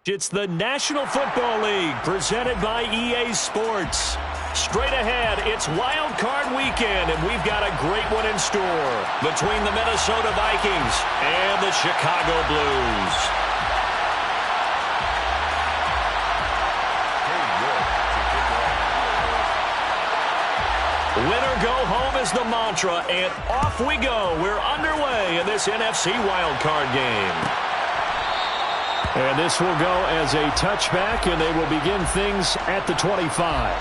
It's the National Football League presented by EA Sports. Straight ahead, it's Wild Card Weekend, and we've got a great one in store between the Minnesota Vikings and the Chicago Blues. Winner go home is the mantra, and off we go. We're underway in this NFC Wild Card game. And this will go as a touchback, and they will begin things at the 25.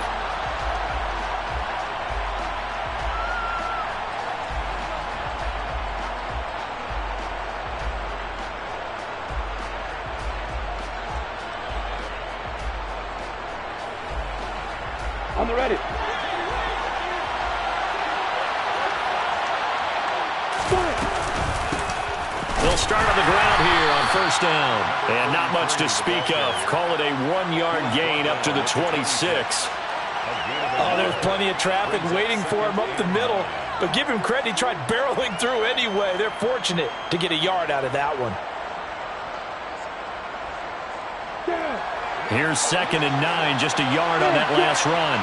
On the ready. They'll start on the ground here on first down. And not much to speak of. Call it a 1-yard gain up to the 26. Oh, there's plenty of traffic waiting for him up the middle. But give him credit, he tried barreling through anyway. They're fortunate to get a yard out of that one. Here's 2nd and 9, just a yard on that last run.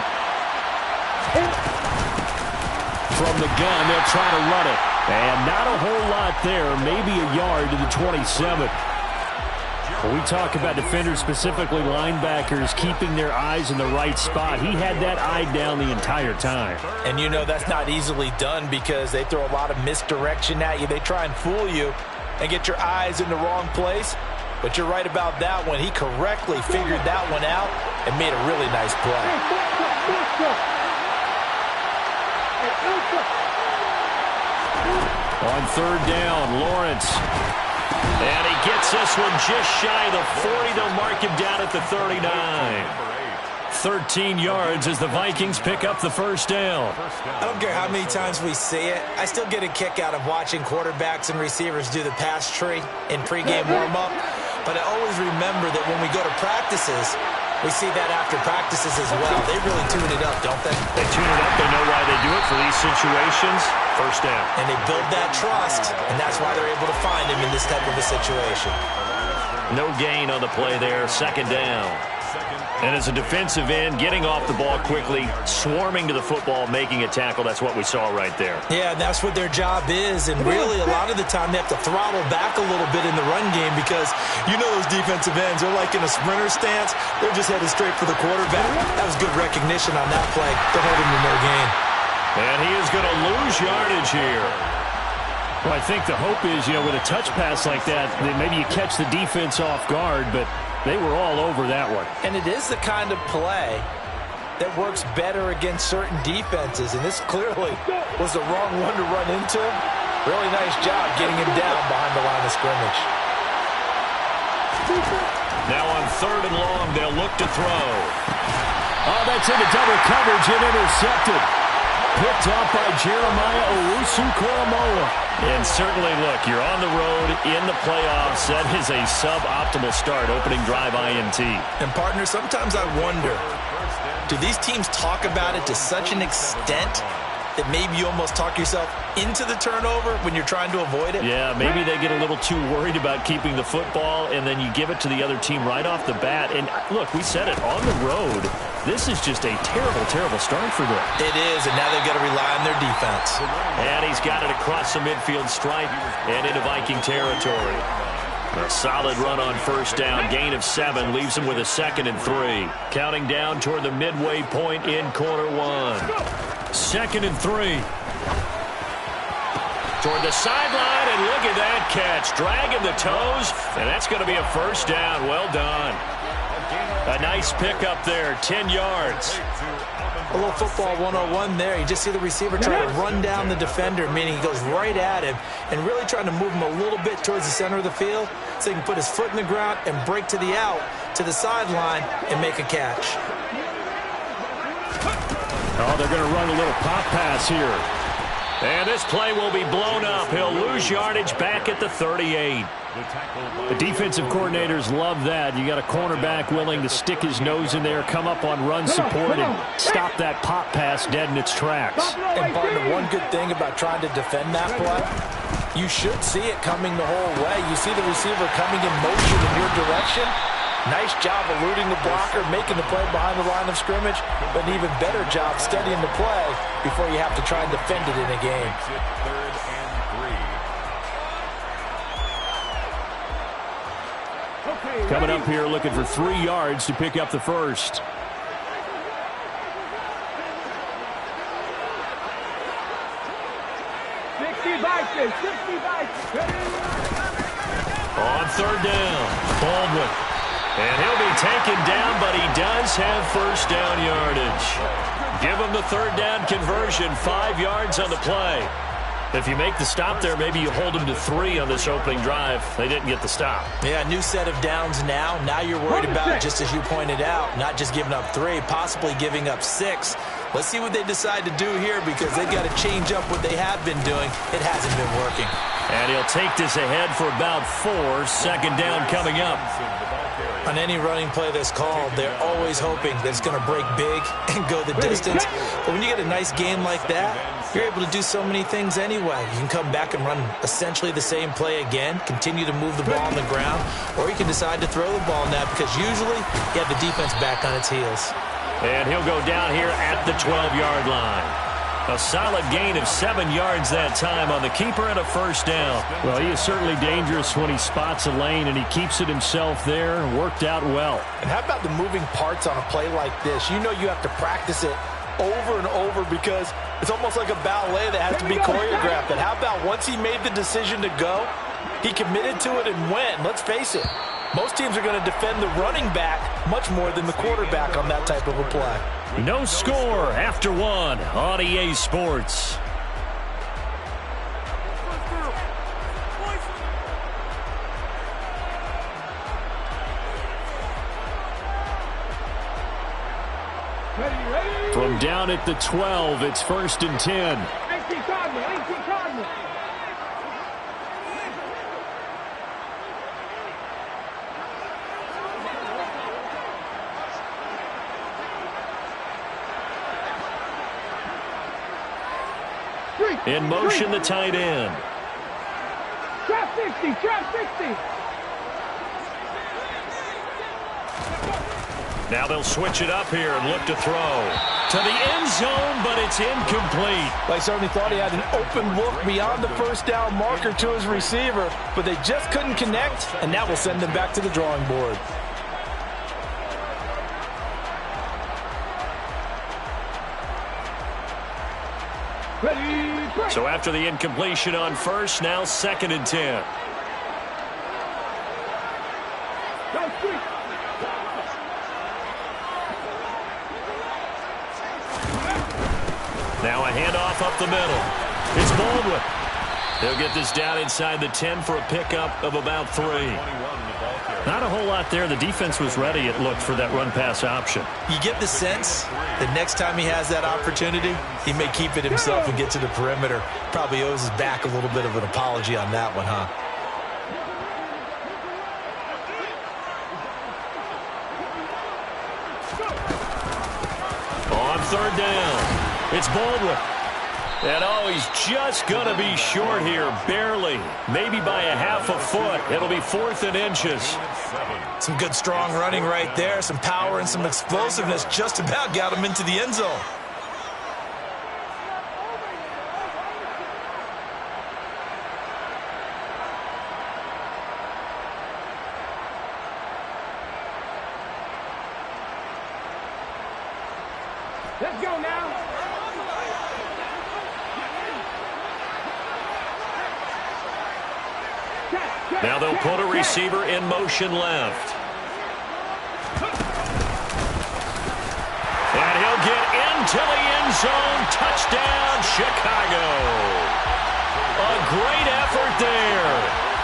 From the gun, they'll try to run it. And not a whole lot there, maybe a yard to the 27. When we talk about defenders, specifically linebackers, keeping their eyes in the right spot, he had that eye down the entire time. And you know that's not easily done because they throw a lot of misdirection at you. They try and fool you and get your eyes in the wrong place. But you're right about that one. He correctly figured that one out and made a really nice play. On third down, Lawrence. And he gets this one just shy of the 40. They'll mark him down at the 39. 13 yards as the Vikings pick up the first down. I don't care how many times we see it. I still get a kick out of watching quarterbacks and receivers do the pass tree in pregame warm-up. But I always remember that when we go to practices, we see that after practices as well. They really tune it up, don't they? They tune it up. They know why they do it for these situations. First down. And they build that trust, and that's why they're able to find him in this type of a situation. No gain on the play there. 2nd down. And as a defensive end, getting off the ball quickly, swarming to the football, making a tackle, that's what we saw right there. Yeah, that's what their job is, and really a lot of the time they have to throttle back a little bit in the run game because you know those defensive ends, they're like in a sprinter stance. They're just headed straight for the quarterback. That was good recognition on that play to hold him to no gain. And he is going to lose yardage here. Well, I think the hope is, with a touch pass like that, that maybe you catch the defense off guard, but they were all over that one. And it is the kind of play that works better against certain defenses, and this clearly was the wrong one to run into. Really nice job getting him down behind the line of scrimmage. Now on 3rd and long, they'll look to throw. Oh, that's into double coverage and intercepted. Picked off by Jeremiah Owusu-Koramoah. And certainly, look, you're on the road in the playoffs. That is a suboptimal start, opening drive INT. And, partner, sometimes I wonder, do these teams talk about it to such an extent that maybe you almost talk yourself into the turnover when you're trying to avoid it? Yeah, maybe they get a little too worried about keeping the football, and then you give it to the other team right off the bat. And, look, we said it, on the road, this is just a terrible, terrible start for them. It is, and now they've got to rely on their defense. And he's got it across the midfield stripe and into Viking territory. A solid run on first down, gain of 7, leaves him with a 2nd and 3. Counting down toward the midway point in quarter 1. 2nd and 3. Toward the sideline, and look at that catch. Dragging the toes, and that's going to be a first down. Well done. A nice pickup there, 10 yards. A little football 101 there. You just see the receiver try to run down the defender, meaning he goes right at him and really trying to move him a little bit towards the center of the field so he can put his foot in the ground and break to the out, to the sideline, and make a catch. Oh, they're going to run a little pop pass here. And this play will be blown up. He'll lose yardage back at the 38. The defensive coordinators love that. You got a cornerback willing to stick his nose in there, come up on run support, and stop that pop pass dead in its tracks. And partner, one good thing about trying to defend that play, you should see it coming the whole way. You see the receiver coming in motion in your direction, Nice job eluding the blocker, making the play behind the line of scrimmage, but an even better job studying the play before you have to try and defend it in a game. Coming up here looking for 3 yards to pick up the first. On third down, Baldwin. And he'll be taken down, but he does have first down yardage. Give him the third down conversion, 5 yards on the play. If you make the stop there, maybe you hold them to 3 on this opening drive. They didn't get the stop. Yeah, new set of downs now. Now you're worried about, just as you pointed out, not just giving up 3, possibly giving up 6. Let's see what they decide to do here because they've got to change up what they have been doing. It hasn't been working. And he'll take this ahead for about 4. Second down coming up. On any running play that's called, they're always hoping that it's going to break big and go the distance. But when you get a nice game like that, you're able to do so many things anyway. You can come back and run essentially the same play again, continue to move the ball on the ground, or you can decide to throw the ball now because usually you have the defense back on its heels. And he'll go down here at the 12-yard line. A solid gain of 7 yards that time on the keeper and a first down. Well, he is certainly dangerous when he spots a lane, and he keeps it himself there. Worked out well. And how about the moving parts on a play like this? You know you have to practice it over and over because it's almost like a ballet that has to be choreographed. And how about once he made the decision to go, he committed to it and went. Let's face it, most teams are going to defend the running back much more than the quarterback on that type of a play. No score after 1 on EA Sports. From down at the 12, it's 1st and 10. In motion, the tight end. Trap 60, trap 60. Now they'll switch it up here and look to throw. To the end zone, but it's incomplete. They certainly thought he had an open look beyond the first down marker to his receiver, but they just couldn't connect, and that will send them back to the drawing board. So after the incompletion on first, now 2nd and 10. Now a handoff up the middle. It's Baldwin. He'll get this down inside the 10 for a pickup of about 3. Not a whole lot there. The defense was ready, it looked, for that run-pass option. You get the sense that next time he has that opportunity, he may keep it himself and get to the perimeter. Probably owes his back a little bit of an apology on that one, huh? On third down, it's Baldwin. And oh, he's just going to be short here, barely. Maybe by a half a foot. It'll be 4th and inches. Some good strong running right there. Some power and some explosiveness just about got him into the end zone. Let's go now. Now they'll put a receiver in motion left. And he'll get into the end zone. Touchdown, Chicago. A great effort there.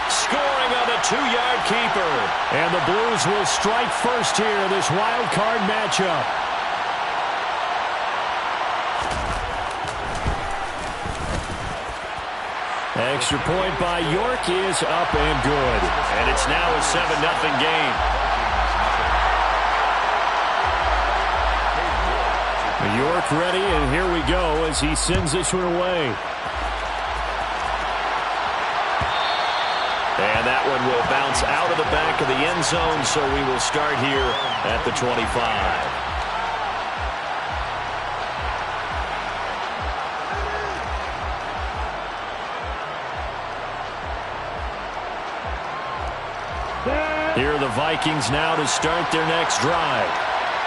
Scoring on the 2-yard keeper. And the Blues will strike first here, this wild card matchup. Extra point by York is up and good. And it's now a 7-0 game. York ready, and here we go as he sends this one away. And that that one will bounce out of the back of the end zone, so we will start here at the 25. Here are the Vikings now to start their next drive.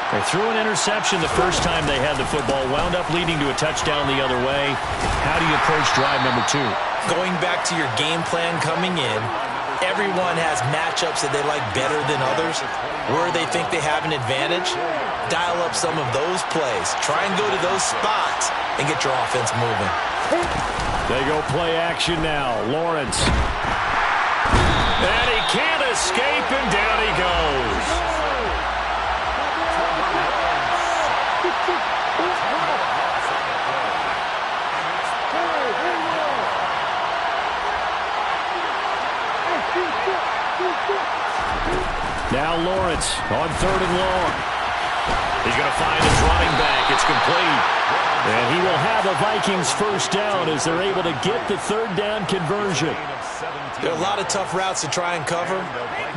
They threw an interception the first time they had the football, wound up leading to a touchdown the other way. How do you approach drive number 2? Going back to your game plan coming in, everyone has matchups that they like better than others. Where they think they have an advantage, dial up some of those plays. Try and go to those spots and get your offense moving. They go play action now. Lawrence. And he can't escape, and down he goes. Now Lawrence on 3rd and long. He's going to find his running back. It's complete. And he will have the Vikings first down as they're able to get the 3rd down conversion. There are a lot of tough routes to try and cover.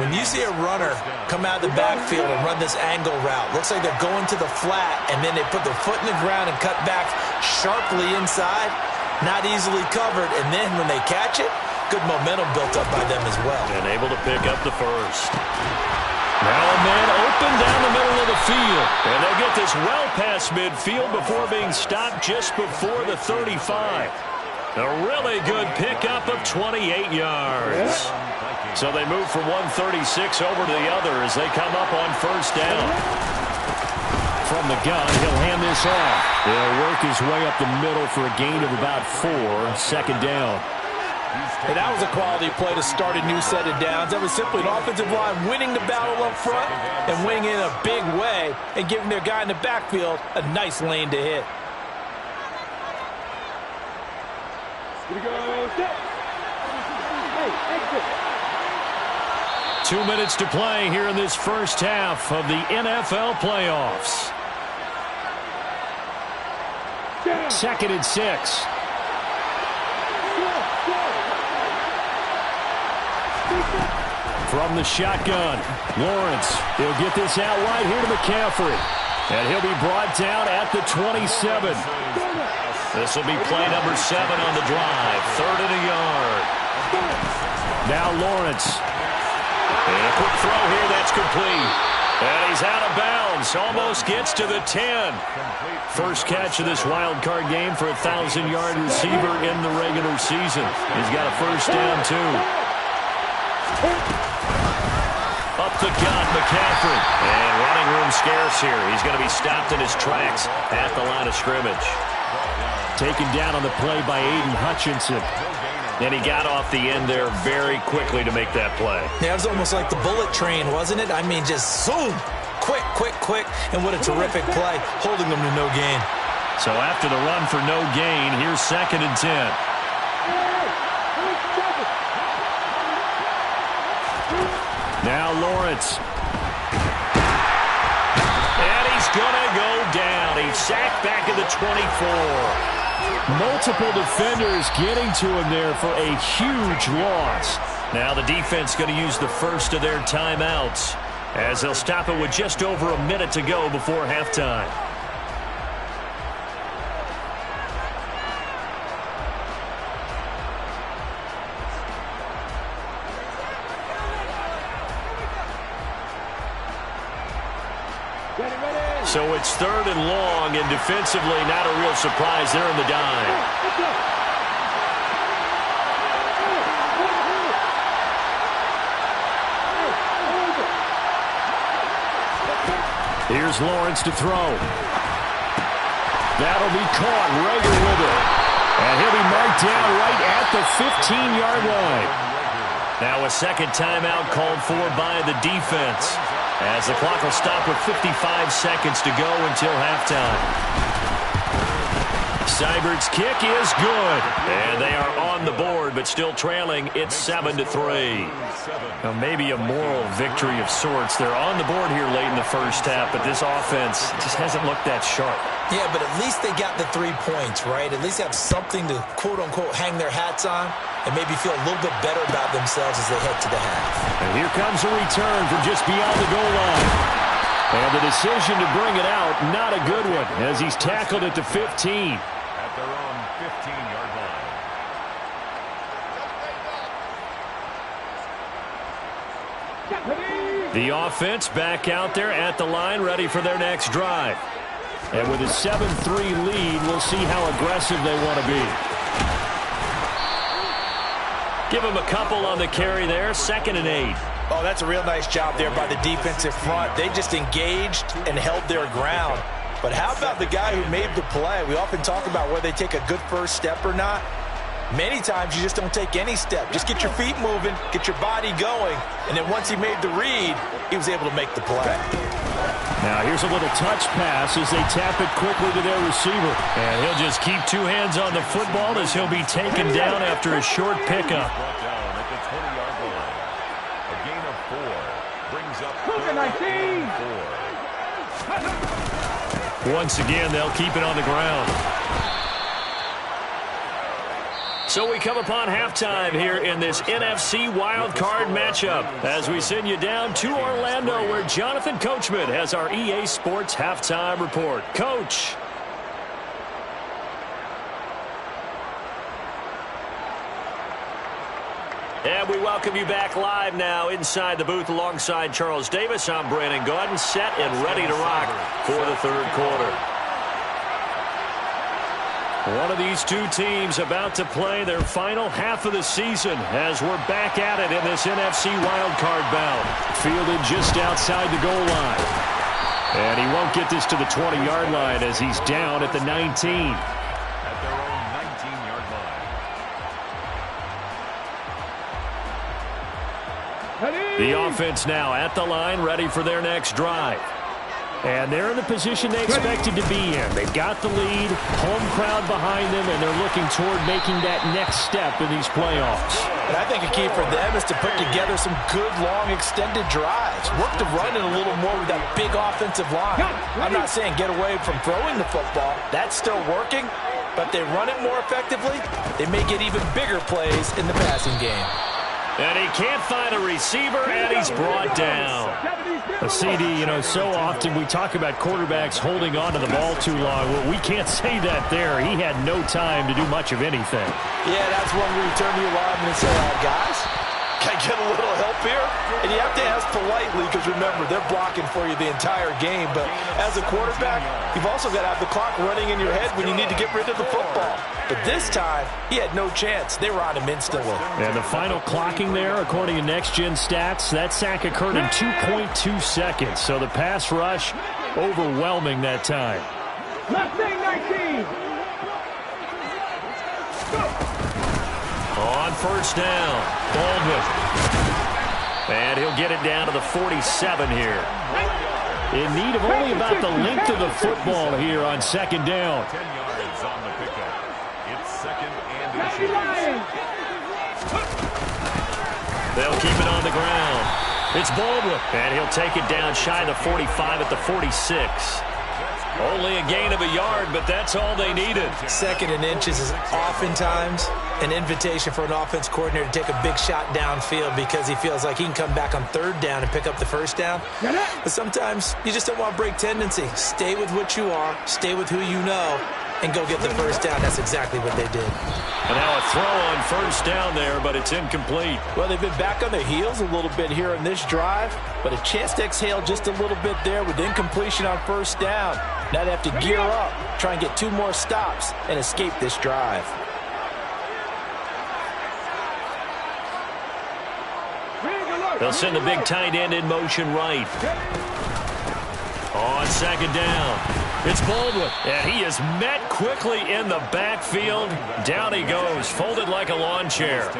When you see a runner come out of the backfield and run this angle route, looks like they're going to the flat, and then they put their foot in the ground and cut back sharply inside, not easily covered, and then when they catch it, good momentum built up by them as well. And able to pick up the first. Now a man open down the middle of the field. And they'll get this well past midfield before being stopped just before the 35. A really good pickup of 28 yards. So they move from 136 over to the other as they come up on first down. From the gun, he'll hand this off. He'll work his way up the middle for a gain of about 4. 2nd down. And that was a quality play to start a new set of downs. That was simply an offensive line winning the battle up front and winning in a big way and giving their guy in the backfield a nice lane to hit. 2 minutes to play here in this first half of the NFL playoffs. 2nd and 6. From the shotgun, Lawrence. He'll get this out wide here to McCaffrey. And he'll be brought down at the 27. This will be play number 7 on the drive. 3rd and a yard. Now Lawrence. And a quick throw here that's complete. And he's out of bounds. Almost gets to the 10. First catch of this wild card game for a 1,000-yard receiver in the regular season. He's got a first down, too. Up the gut, McCaffrey. And running room scarce here. He's going to be stopped in his tracks at the line of scrimmage. Taken down on the play by Aiden Hutchinson. And he got off the end there very quickly to make that play. Yeah, it was almost like the bullet train, wasn't it? I mean, just zoom. Quick, quick, quick. And what a terrific play, holding them to no gain. So after the run for no gain, here's 2nd and 10. Now Lawrence. And he's going to go down. He's sacked back at the 24. Multiple defenders getting to him there for a huge loss. Now the defense going to use the first of their timeouts as they'll stop it with just over a minute to go before halftime. So it's 3rd and long, and defensively not a real surprise there in the dime. Here's Lawrence to throw. That'll be caught. Rager with it. And he'll be marked down right at the 15-yard line. Now a second timeout called for by the defense, as the clock will stop with 55 seconds to go until halftime. Seibert's kick is good. And they are on the board, but still trailing. It's 7-3. Now, maybe a moral victory of sorts. They're on the board here late in the first half, but this offense just hasn't looked that sharp. Yeah, but at least they got the 3 points, right? At least have something to, quote-unquote, hang their hats on and maybe feel a little bit better about themselves as they head to the half. And here comes a return from just beyond the goal line. And the decision to bring it out, not a good one, as he's tackled at the 15. At their own 15-yard line. The offense back out there at the line, ready for their next drive. And with a 7-3 lead, we'll see how aggressive they want to be. Give them a couple on the carry there, 2nd and 8. Oh, that's a real nice job there by the defensive front. They just engaged and held their ground. But how about the guy who made the play? We often talk about whether they take a good first step or not. Many times you just don't take any step. Just get your feet moving, get your body going, and then once he made the read, he was able to make the play. Now here's a little touch pass as they tap it quickly to their receiver. And he'll just keep 2 hands on the football as he'll be taken down after a short pickup. Brought down at the 20-yard line. A gain of 4 brings up 4. Once again, they'll keep it on the ground. So we come upon halftime here in this NFC wildcard matchup as we send you down to Orlando where Jonathan Coachman has our EA Sports halftime report. Coach. And we welcome you back live now inside the booth alongside Charles Davis. I'm Brandon Gaudin, set and ready to rock for the third quarter. One of these two teams about to play their final half of the season as we're back at it in this NFC wildcard bout. Fielded just outside the goal line. And he won't get this to the 20-yard line as he's down at the 19. At their own 19-yard line. The offense now at the line, ready for their next drive. And they're in the position they expected to be in. They've got the lead, home crowd behind them, and they're looking toward making that next step in these playoffs. And I think a key for them is to put together some good, long, extended drives. Work the run in a little more with that big offensive line. I'm not saying get away from throwing the football. That's still working. But they run it more effectively, they may get even bigger plays in the passing game. And he can't find a receiver, and he's brought down. A CD, so often we talk about quarterbacks holding on to the ball too long. Well, we can't say that there. He had no time to do much of anything. Yeah, that's when we turn to your lineman and say, guys, can I get a little help here? And you have to ask politely because, remember, they're blocking for you the entire game. But as a quarterback, you've also got to have the clock running in your head when you need to get rid of the football. But this time, he had no chance. They were on him instantly. And the final clocking there, according to Next Gen Stats, that sack occurred in 2.2 seconds. So the pass rush, overwhelming that time. Left thing 19. On first down, Baldwin. And he'll get it down to the 47 here. In need of only about the length of the football here on second down. 10 yards on the pickup. It's second and Happy inches. Lions. They'll keep it on the ground. It's Baldwin, and he'll take it down shy of the 45 at the 46. Only a gain of a yard, but that's all they needed. Second and inches is oftentimes an invitation for an offense coordinator to take a big shot downfield because he feels like he can come back on third down and pick up the first down. But sometimes you just don't want to break tendency. Stay with what you are, stay with who you know, and go get the first down. That's exactly what they did. And now a throw on first down there, but it's incomplete. Well, they've been back on their heels a little bit here in this drive, but a chance to exhale just a little bit there with incompletion on first down. Now they have to gear up, try and get 2 more stops, and escape this drive. They'll send the big tight end in motion right. On second down, It's Baldwin, and he is met quickly in the backfield. Down he goes, folded like a lawn chair.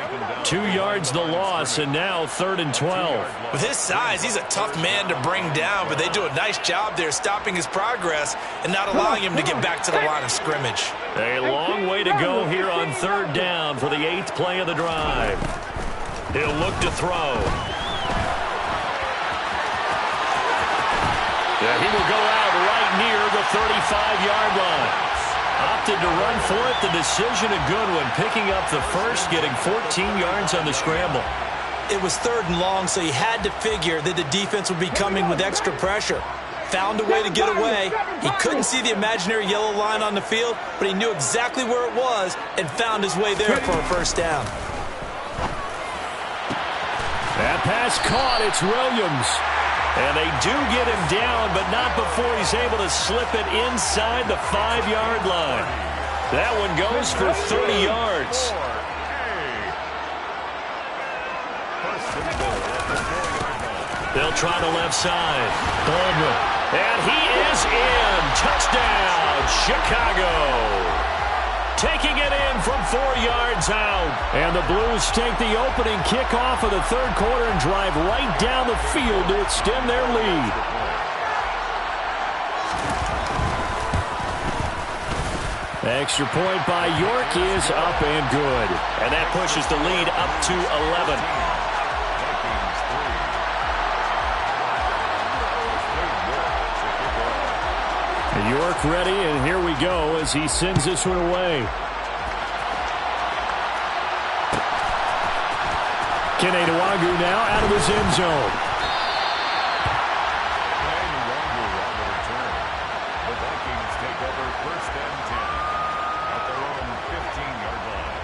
2 yards the loss, and now 3rd and 12. With his size, he's a tough man to bring down, but they do a nice job there stopping his progress and not allowing him to get back to the line of scrimmage. A long way to go here on 3rd down for the 8th play of the drive. He'll look to throw. Yeah, he will go out right near the 35-yard line. Opted to run for it. The decision a good one. Picking up the first, getting 14 yards on the scramble. It was 3rd and long, so he had to figure that the defense would be coming with extra pressure. Found a way to get away. He couldn't see the imaginary yellow line on the field, but he knew exactly where it was and found his way there for a first down. That pass caught. It's Williams. And they do get him down, but not before he's able to slip it inside the 5-yard line. That one goes for 30 yards. They'll try the left side. Baldwin. And he is in. Touchdown, Chicago. Taking it in from 4 yards out. And the Blues take the opening kickoff of the 3rd quarter and drive right down the field to extend their lead. Extra point by York is up and good. And that pushes the lead up to 11. York ready, and here we go as he sends this one away. Kene Nwangwu now out of his end zone. The Vikings take over 1st and 10 at their own 15-yard line.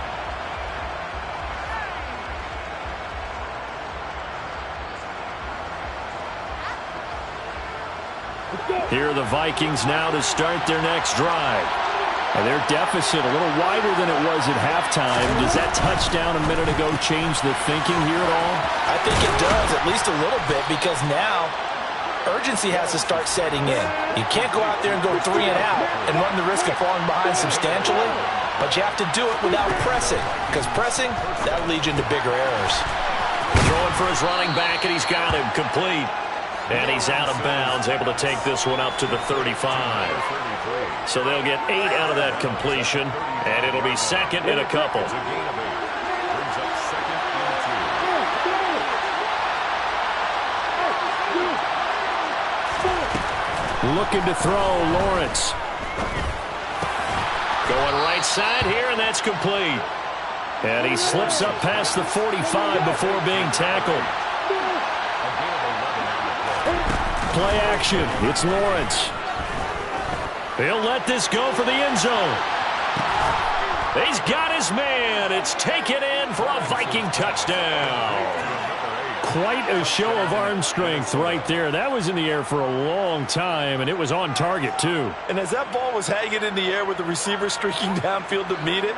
Here are the Vikings now to start their next drive. And their deficit a little wider than it was at halftime. Does that touchdown a minute ago change the thinking here at all? I think it does, at least a little bit, because now urgency has to start setting in. You can't go out there and go 3 and out and run the risk of falling behind substantially, but you have to do it without pressing, because pressing, that'll lead you into bigger errors. Throwing for his running back, and he's got him complete. And he's out of bounds, able to take this one up to the 35. So they'll get 8 out of that completion, and it'll be 2nd and a couple. Looking to throw, Lawrence. Going right side here, and that's complete. And he slips up past the 45 before being tackled. Play action. It's Lawrence. He'll let this go for the end zone. He's got his man. It's taken in for a Viking touchdown. Quite a show of arm strength right there. That was in the air for a long time, and it was on target, too. And as that ball was hanging in the air with the receiver streaking downfield to meet it,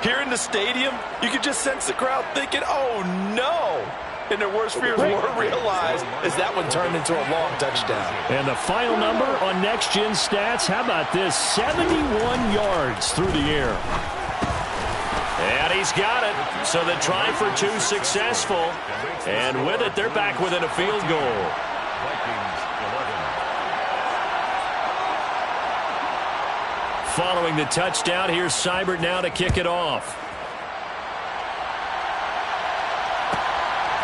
here in the stadium, you could just sense the crowd thinking, oh, no. And their worst fears were realized as that one turned into a long touchdown. And the final number on Next Gen Stats, how about this? 71 yards through the air. And he's got it. So the try for 2 successful. And with it, they're back within a field goal. Vikings 11. Following the touchdown, here's Seibert now to kick it off.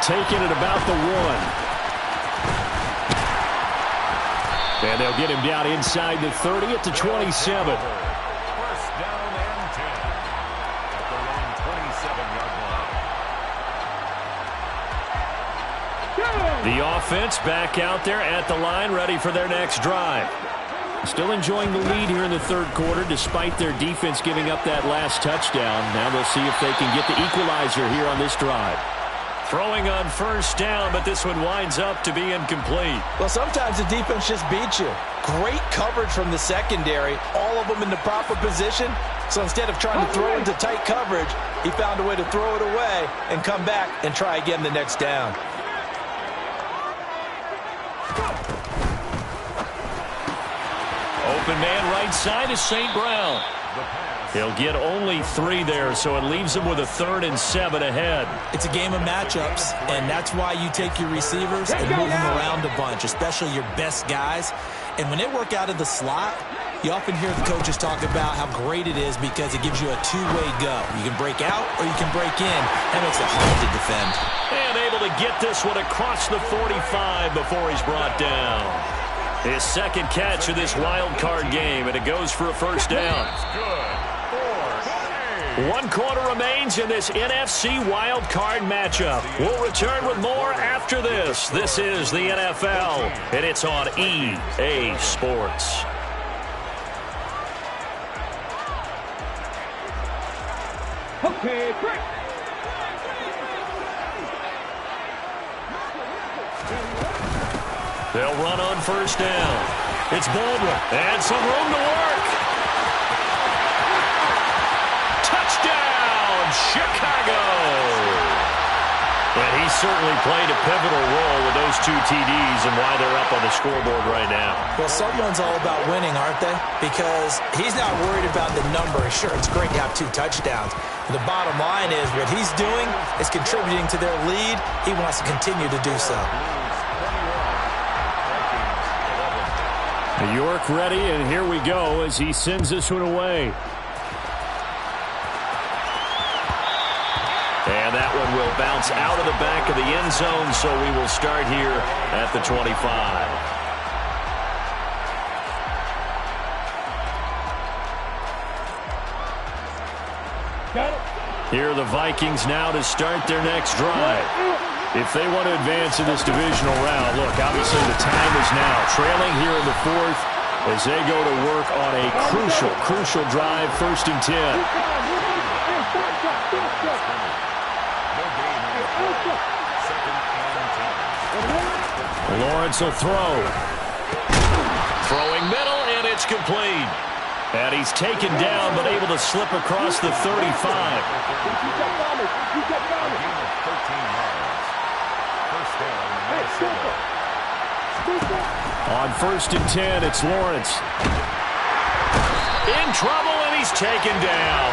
Taking it about the 1. And they'll get him down inside the 30 at the 27. 1st down and 10 at their own 27-yard line. The offense back out there at the line, ready for their next drive. Still enjoying the lead here in the 3rd quarter, despite their defense giving up that last touchdown. Now they'll see if they can get the equalizer here on this drive. Throwing on 1st down, but this one winds up to be incomplete. Well, sometimes the defense just beats you. Great coverage from the secondary, all of them in the proper position. So instead of trying to throw into tight coverage, he found a way to throw it away and come back and try again the next down. Open man right side is St. Brown. He'll get only 3 there, so it leaves him with a 3rd and 7 ahead. It's a game of matchups, and that's why you take your receivers and move them around a bunch, especially your best guys. And when they work out of the slot, you often hear the coaches talk about how great it is because it gives you a two-way go. You can break out or you can break in. That makes it hard to defend. And able to get this one across the 45 before he's brought down. His 2nd catch of this wild card game, and it goes for a 1st down. 1 quarter remains in this NFC wild card matchup. We'll return with more after this. This is the NFL, and it's on EA Sports. Okay, break. They'll run on 1st down. It's Baldwin, and some room to work. Touchdown, Chicago! And he certainly played a pivotal role with those 2 TDs and why they're up on the scoreboard right now. Well, someone's all about winning, aren't they? Because he's not worried about the number. Sure, it's great to have 2 touchdowns. But the bottom line is what he's doing is contributing to their lead. He wants to continue to do so. York ready, and here we go as he sends this one away. And that one will bounce out of the back of the end zone, so we will start here at the 25. Got it. Here are the Vikings now to start their next drive. If they want to advance in this divisional round, look, obviously the time is now. Trailing here in the 4th as they go to work on a crucial drive, 1st and 10. Lawrence will throw. Throwing middle, and it's complete. And he's taken down, but able to slip across the 35. On 1st and 10, it's Lawrence. In trouble, and he's taken down.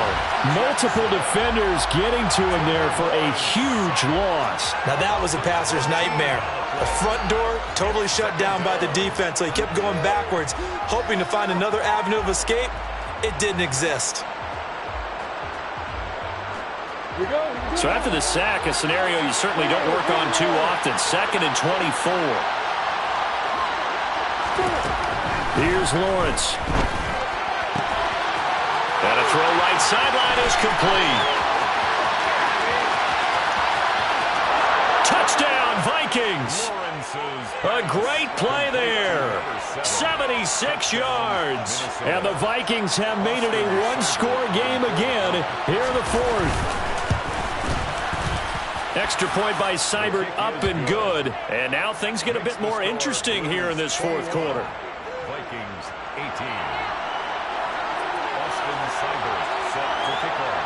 Multiple defenders getting to him there for a huge loss. Now that was a passer's nightmare. The front door totally shut down by the defense, so he kept going backwards, hoping to find another avenue of escape. It didn't exist. So after the sack, a scenario you certainly don't work on too often. 2nd and 24. Here's Lawrence. And a throw right sideline is complete. Touchdown, Vikings. A great play there. 76 yards. And the Vikings have made it a one-score game again here in the 4th. Extra point by Seibert, up and good. And now things get a bit more interesting here in this 4th quarter. Vikings 18. Austin Seibert set to kick off.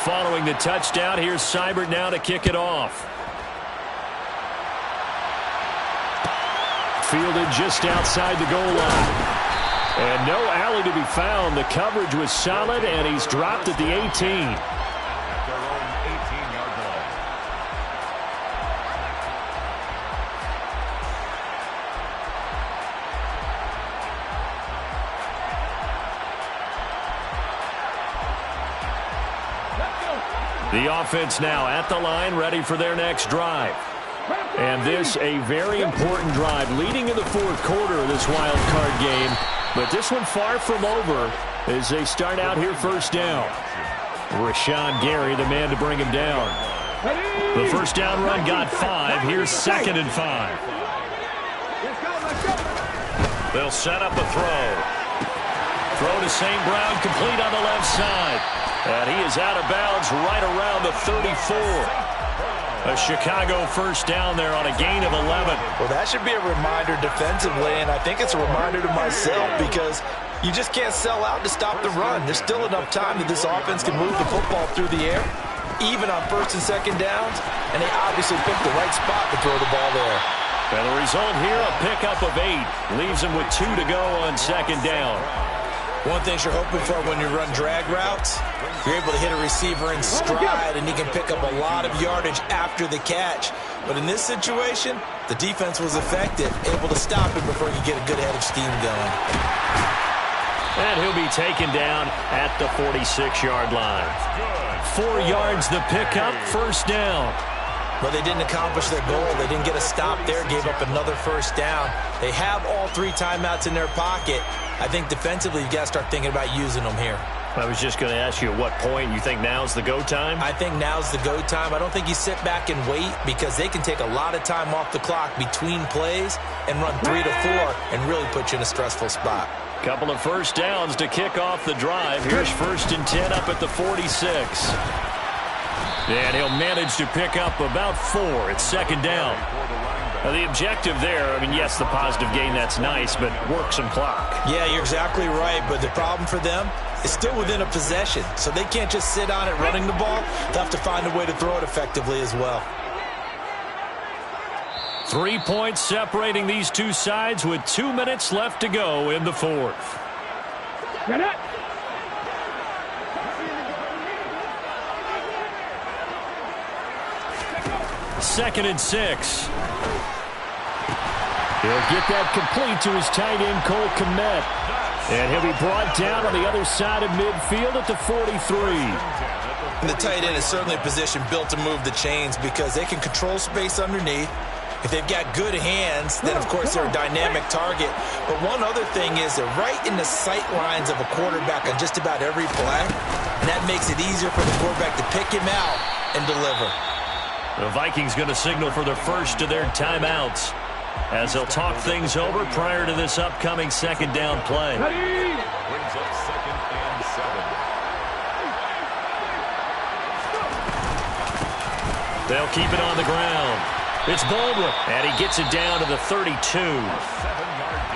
Following the touchdown, here's Seibert now to kick it off. Fielded just outside the goal line. And no alley to be found. The coverage was solid, and he's dropped at the 18. At their own 18-yard line. The offense now at the line, ready for their next drive. And this a very important drive leading in the 4th quarter of this wild card game. But this one far from over as they start out here 1st down. Rashawn Gary, the man to bring him down. The 1st down run got 5. Here's 2nd and 5. They'll set up a throw. Throw to St. Brown, complete on the left side. And he is out of bounds right around the 34. A Chicago 1st down there on a gain of 11. Well, that should be a reminder defensively, and I think it's a reminder to myself because you just can't sell out to stop the run. There's still enough time that this offense can move the football through the air, even on 1st and 2nd downs, and they obviously picked the right spot to throw the ball there. And the result here, a pickup of 8. Leaves him with 2 to go on second down. One thing you're hoping for when you run drag routes, you're able to hit a receiver in stride, and he can pick up a lot of yardage after the catch. But in this situation, the defense was effective, able to stop him before he could get a good head of steam going. And he'll be taken down at the 46-yard line. 4 yards the pickup, first down. But they didn't accomplish their goal. They didn't get a stop there, gave up another first down. They have all 3 timeouts in their pocket. I think defensively you've got to start thinking about using them here. I was just going to ask you at what point you think now's the go time? I think now's the go time. I don't think you sit back and wait because they can take a lot of time off the clock between plays and run 3 to 4 and really put you in a stressful spot. Couple of first downs to kick off the drive. Here's 1st and 10 up at the 46. And he'll manage to pick up about 4. It's second down. Now, the objective there, I mean, yes, the positive gain, that's nice, but work some clock. Yeah, you're exactly right, but the problem for them is still within a possession, so they can't just sit on it running the ball. They'll have to find a way to throw it effectively as well. 3 points separating these two sides with 2 minutes left to go in the 4th. Get it. Second and 6. He'll get that complete to his tight end, Cole Kmet. And he'll be brought down on the other side of midfield at the 43. And the tight end is certainly a position built to move the chains because they can control space underneath. If they've got good hands, then, of course, they're a dynamic target. But one other thing is they're right in the sight lines of a quarterback on just about every play. And that makes it easier for the quarterback to pick him out and deliver. The Vikings going to signal for the first of their timeouts as they'll talk things over prior to this upcoming second down play. Brings up 2nd and 7. They'll keep it on the ground. It's Baldwin, and he gets it down to the 32.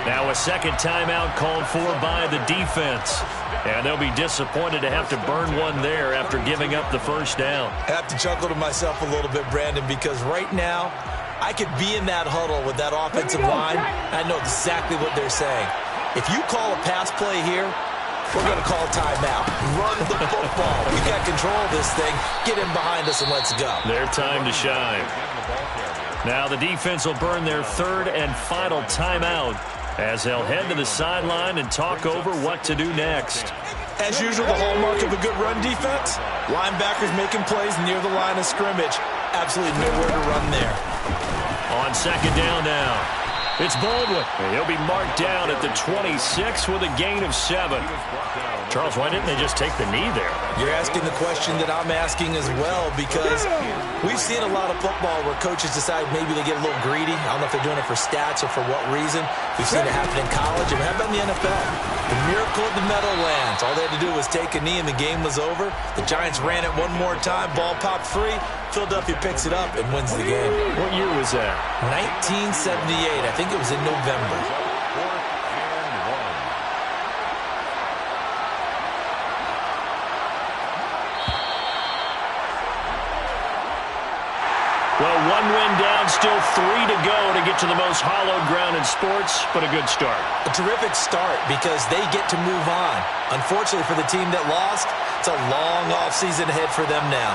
Now a second timeout called for by the defense. And they'll be disappointed to have to burn one there after giving up the first down. I have to chuckle to myself a little bit, Brandon, because right now I could be in that huddle with that offensive line. I know exactly what they're saying. If you call a pass play here, we're going to call a timeout. Run the football. We got control of this thing. Get in behind us and let's go. Their time to shine. Now the defense will burn their 3rd and final timeout as they'll head to the sideline and talk over what to do next. As usual, the hallmark of a good run defense, linebackers making plays near the line of scrimmage. Absolutely nowhere to run there. On second down now, it's Baldwin. He'll be marked down at the 26 with a gain of 7. Charles, why didn't they just take the knee there? You're asking the question that I'm asking as well because we've seen a lot of football where coaches decide maybe they get a little greedy. I don't know if they're doing it for stats or for what reason. We've seen it happen in college, and how about in the NFL? The miracle of the Meadowlands. All they had to do was take a knee, and the game was over. The Giants ran it one more time. Ball popped free. Philadelphia picks it up and wins the game. What year was that? 1978. I think it was in November. Well, 1 win down, still 3 to go to get to the most hallowed ground in sports, but a good start. A terrific start because they get to move on. Unfortunately for the team that lost, it's a long offseason ahead for them now.